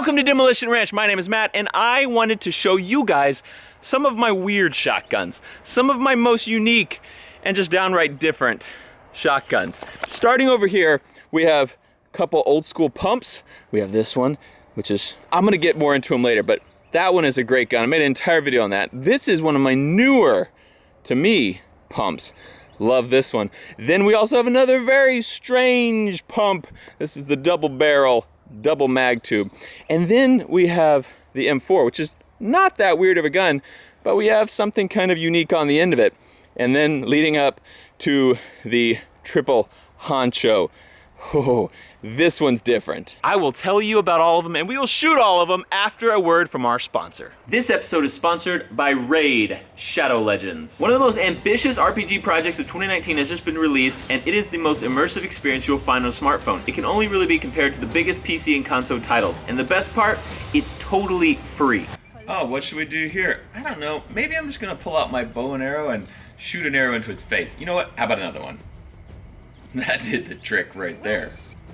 Welcome to Demolition Ranch. My name is Matt, and I wanted to show you guys some of my weird shotguns, some of my most unique and just downright different shotguns. Starting over here, we have a couple old school pumps. We have this one, which is, I'm gonna get more into them later, but that one is a great gun. I made an entire video on that. This is one of my newer, to me, pumps. Love this one. Then we also have another very strange pump. This is the double barrel, double mag tube. And then we have the M4, which is not that weird of a gun, but we have something kind of unique on the end of it. And then leading up to the triple honcho. Oh, this one's different. I will tell you about all of them, and we will shoot all of them after a word from our sponsor. This episode is sponsored by Raid Shadow Legends. One of the most ambitious RPG projects of 2019 has just been released, and it is the most immersive experience you'll find on a smartphone. It can only really be compared to the biggest PC and console titles, and the best part, it's totally free. Oh, what should we do here? I don't know. Maybe I'm just gonna pull out my bow and arrow and shoot an arrow into his face. You know what? How about another one? That did the trick right there.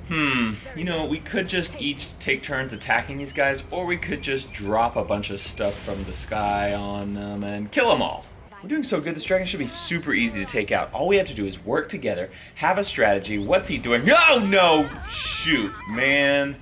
You know, we could just each take turns attacking these guys, or we could just drop a bunch of stuff from the sky on them and kill them all. We're doing so good, this dragon should be super easy to take out. All we have to do is work together, have a strategy. What's he doing? Oh no! Shoot, man.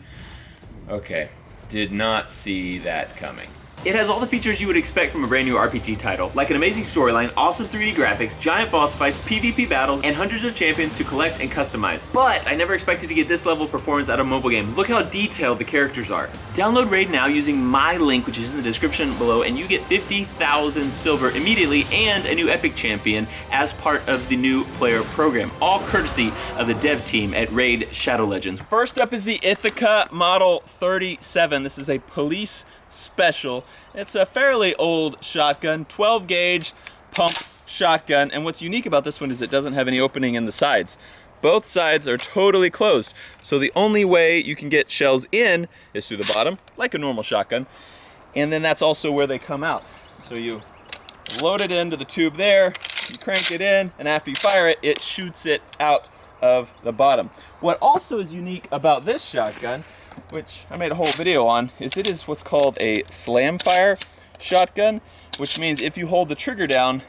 Okay, did not see that coming. It has all the features you would expect from a brand new RPG title, like an amazing storyline, awesome 3D graphics, giant boss fights, PvP battles, and hundreds of champions to collect and customize. But I never expected to get this level of performance out of a mobile game. Look how detailed the characters are. Download Raid now using my link, which is in the description below, and you get 50,000 silver immediately and a new epic champion as part of the new player program, all courtesy of the dev team at Raid Shadow Legends. First up is the Ithaca Model 37. This is a police special. It's a fairly old shotgun, 12 gauge pump shotgun, and what's unique about this one is it doesn't have any opening in the sides. Both sides are totally closed, so the only way you can get shells in is through the bottom, like a normal shotgun, and then that's also where they come out. So you load it into the tube there, you crank it in, and after you fire it, it shoots it out of the bottom. What also is unique about this shotgun, which I made a whole video on, is it is what's called a slam fire shotgun, which means if you hold the trigger down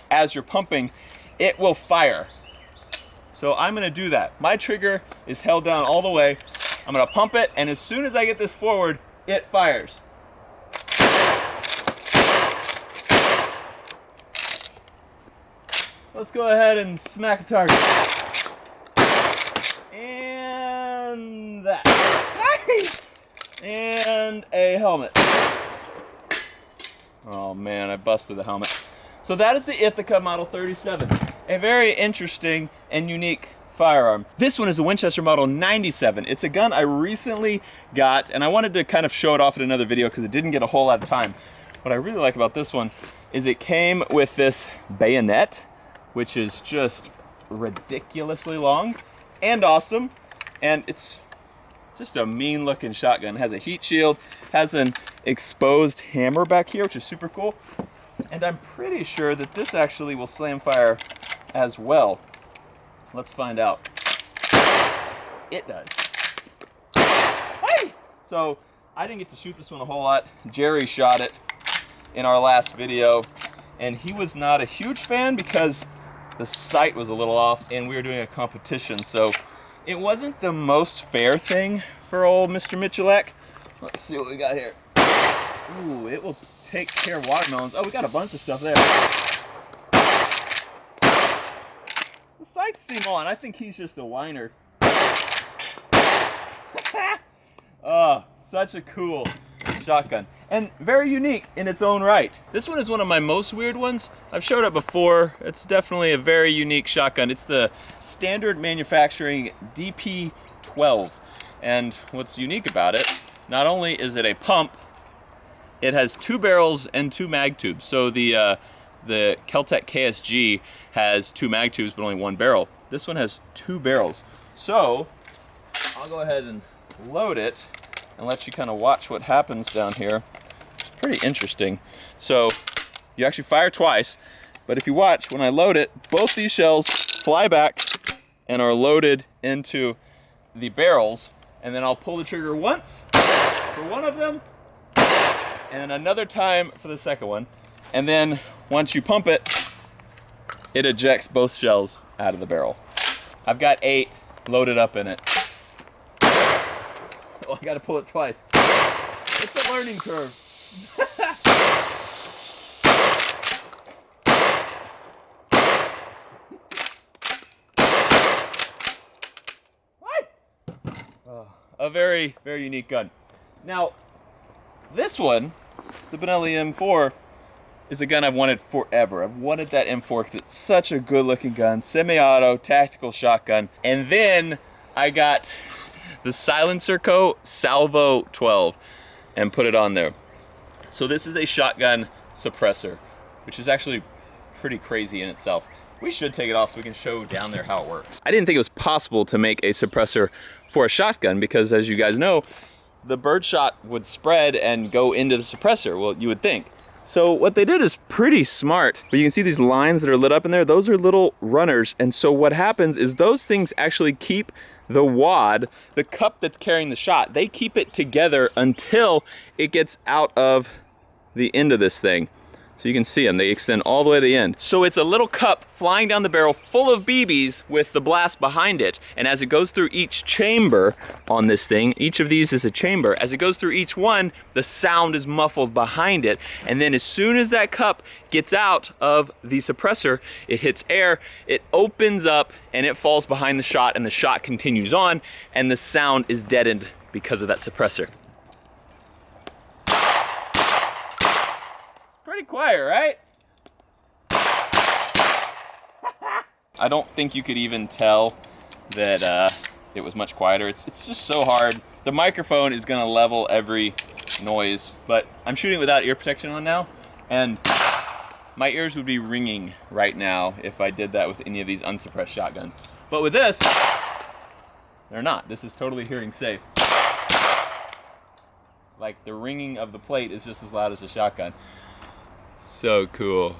as you're pumping, it will fire. So I'm gonna do that. My trigger is held down all the way. I'm gonna pump it, and as soon as I get this forward, it fires. Let's go ahead and smack a target. And that. And a helmet. Oh man, I busted the helmet. So that is the Ithaca Model 37. A very interesting and unique firearm. This one is a Winchester Model 97. It's a gun I recently got, and I wanted to kind of show it off in another video because it didn't get a whole lot of time. What I really like about this one is it came with this bayonet, which is just ridiculously long and awesome, and it's just a mean looking shotgun. It has a heat shield, has an exposed hammer back here, which is super cool. And I'm pretty sure that this actually will slam fire as well. Let's find out. It does. Hey! So I didn't get to shoot this one a whole lot. Jerry shot it in our last video, and he was not a huge fan because the sight was a little off and we were doing a competition. So it wasn't the most fair thing for old Mr. Michalak. Let's see what we got here. Ooh, it will take care of watermelons. Oh, we got a bunch of stuff there. The sights seem on. I think he's just a whiner. Oh, such a cool shotgun. And very unique in its own right. This one is one of my most weird ones. I've showed it before. It's definitely a very unique shotgun. It's the standard manufacturing DP12. And what's unique about it, not only is it a pump, it has 2 barrels and 2 mag tubes. So the Keltec KSG has 2 mag tubes but only 1 barrel. This one has 2 barrels. So I'll go ahead and load it and let you kind of watch what happens down here. It's pretty interesting. So you actually fire twice, but if you watch, when I load it, both these shells fly back and are loaded into the barrels, and then I'll pull the trigger once, for one of them, and another time for the second one. And then once you pump it, it ejects both shells out of the barrel. I've got 8 loaded up in it. Oh, I gotta pull it twice. It's a learning curve. A very, very unique gun. Now, this one, the Benelli M4, is a gun I've wanted forever. I've wanted that M4 because it's such a good looking gun, semi-auto, tactical shotgun. And then I got the Silencer Co. Salvo 12 and put it on there. So this is a shotgun suppressor, which is actually pretty crazy in itself. We should take it off so we can show down there how it works. I didn't think it was possible to make a suppressor for a shotgun because, as you guys know, the birdshot would spread and go into the suppressor. Well, you would think. So what they did is pretty smart. But you can see these lines that are lit up in there. Those are little runners. And so what happens is those things actually keep the wad, the cup that's carrying the shot, they keep it together until it gets out of the end of this thing. So you can see them, they extend all the way to the end. So it's a little cup flying down the barrel full of BBs with the blast behind it. And as it goes through each chamber on this thing, each of these is a chamber. As it goes through each one, the sound is muffled behind it. And then as soon as that cup gets out of the suppressor, it hits air, it opens up and it falls behind the shot and the shot continues on and the sound is deadened because of that suppressor. Pretty quiet, right? I don't think you could even tell that it was much quieter. It's just so hard. The microphone is gonna level every noise, but I'm shooting without ear protection on now, and my ears would be ringing right now if I did that with any of these unsuppressed shotguns. But with this, they're not. This is totally hearing safe. Like, the ringing of the plate is just as loud as a shotgun. So cool,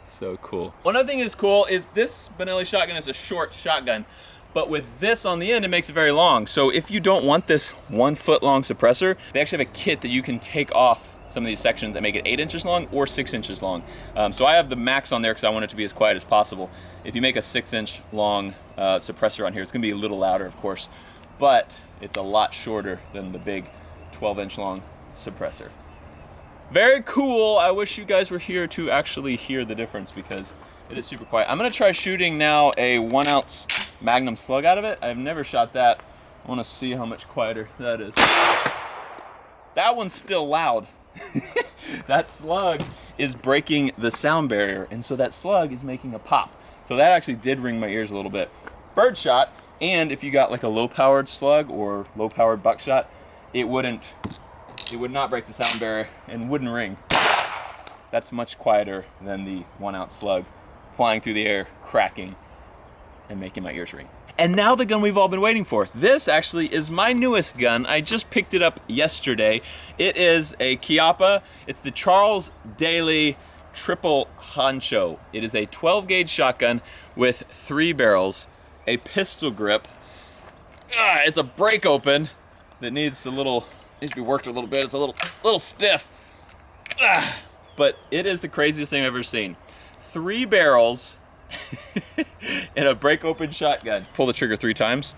so cool. One other thing that's cool is this Benelli shotgun is a short shotgun, but with this on the end, it makes it very long. So if you don't want this 1 foot long suppressor, they actually have a kit that you can take off some of these sections and make it 8 inches long or 6 inches long. So I have the max on there because I want it to be as quiet as possible. If you make a 6-inch long suppressor on here, it's gonna be a little louder, of course, but it's a lot shorter than the big 12-inch long suppressor. Very cool. I wish you guys were here to actually hear the difference because it is super quiet. I'm gonna try shooting now a 1-ounce Magnum slug out of it. I've never shot that. I wanna see how much quieter that is. That one's still loud. That slug is breaking the sound barrier, and so that slug is making a pop. So that actually did ring my ears a little bit. Birdshot, and if you got like a low-powered slug or low-powered buckshot, it would not break the sound barrier and wouldn't ring. That's much quieter than the 1-ounce slug flying through the air, cracking, and making my ears ring. And now the gun we've all been waiting for. This actually is my newest gun. I just picked it up yesterday. It is a Chiappa. It's the Charles Daly Triple Honcho. It is a 12-gauge shotgun with 3 barrels, a pistol grip. It's a break open that needs to be worked a little bit. It's a little stiff. But it is the craziest thing I've ever seen. 3 barrels in a break open shotgun. Pull the trigger 3 times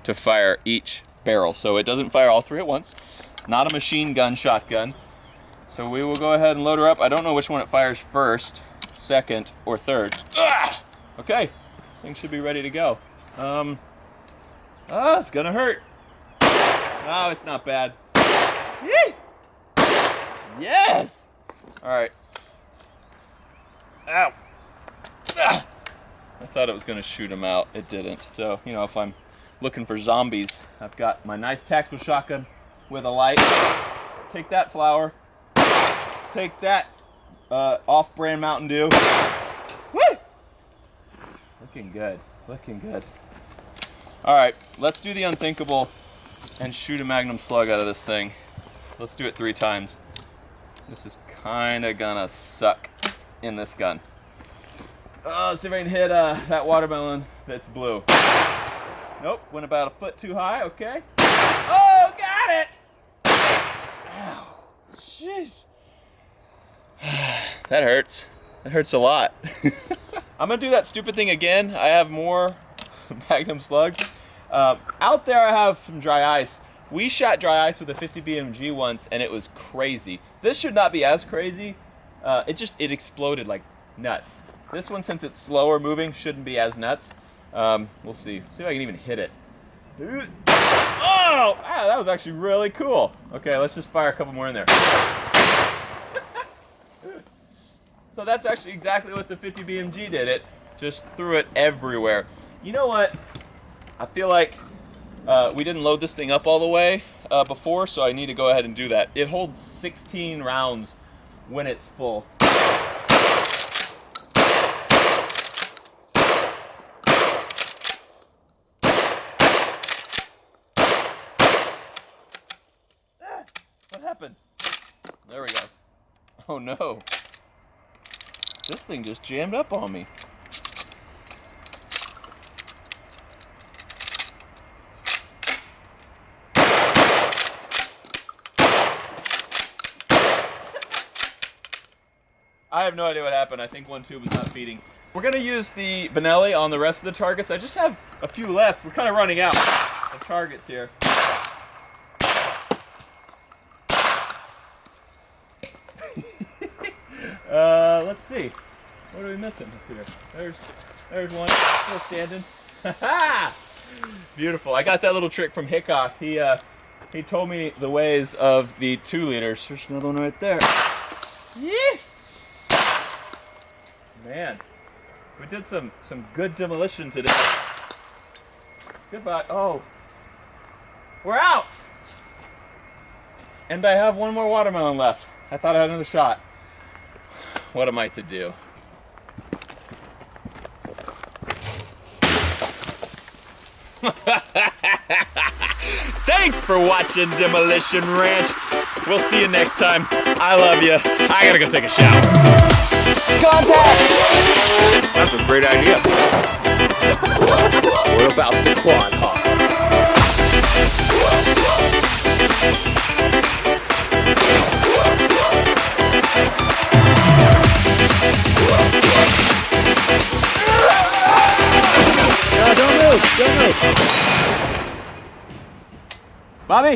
to fire each barrel. So it doesn't fire all 3 at once. It's not a machine gun shotgun. So we will go ahead and load her up. I don't know which one it fires first, second, or third. Okay, this thing should be ready to go. It's gonna hurt. Oh, it's not bad. Yee! Yes! All right. Ow. I thought it was gonna shoot him out. It didn't. So, you know, if I'm looking for zombies, I've got my nice tactical shotgun with a light. Take that, flower. Take that, off-brand Mountain Dew. Woo! Looking good. Looking good. All right, let's do the unthinkable and shoot a Magnum slug out of this thing. Let's do it 3 times. This is kind of gonna suck in this gun. Let's see if I can hit that watermelon that's blue. Nope, went about a foot too high, okay. Oh, got it! Jeez. That hurts. That hurts a lot. I'm gonna do that stupid thing again. I have more Magnum slugs. Out there I have some dry ice. We shot dry ice with a 50 BMG once and it was crazy. This should not be as crazy. It exploded like nuts. This one, since it's slower moving, shouldn't be as nuts. We'll see. See if I can even hit it. Oh! Ah, that was actually really cool. Okay, let's just fire a couple more in there. So that's actually exactly what the 50 BMG did. It just threw it everywhere. You know what? I feel like we didn't load this thing up all the way before, so I need to go ahead and do that. It holds 16 rounds when it's full. What happened? There we go. Oh no. This thing just jammed up on me. I have no idea what happened. I think one tube was not feeding. We're gonna use the Benelli on the rest of the targets. I just have a few left. We're kind of running out of targets here. Let's see. What are we missing here? There's one still standing. Beautiful. I got that little trick from Hickok. He told me the ways of the 2 liters. There's another one right there. Yeah. Man, we did some good demolition today. Goodbye. Oh, we're out. And I have one more watermelon left. I thought I had another shot. What am I to do? Thanks for watching Demolition Ranch. We'll see you next time. I love you. I gotta go take a shower. Contact! That's a great idea. What about the quad hawk? No, don't move! Don't move! Bobby?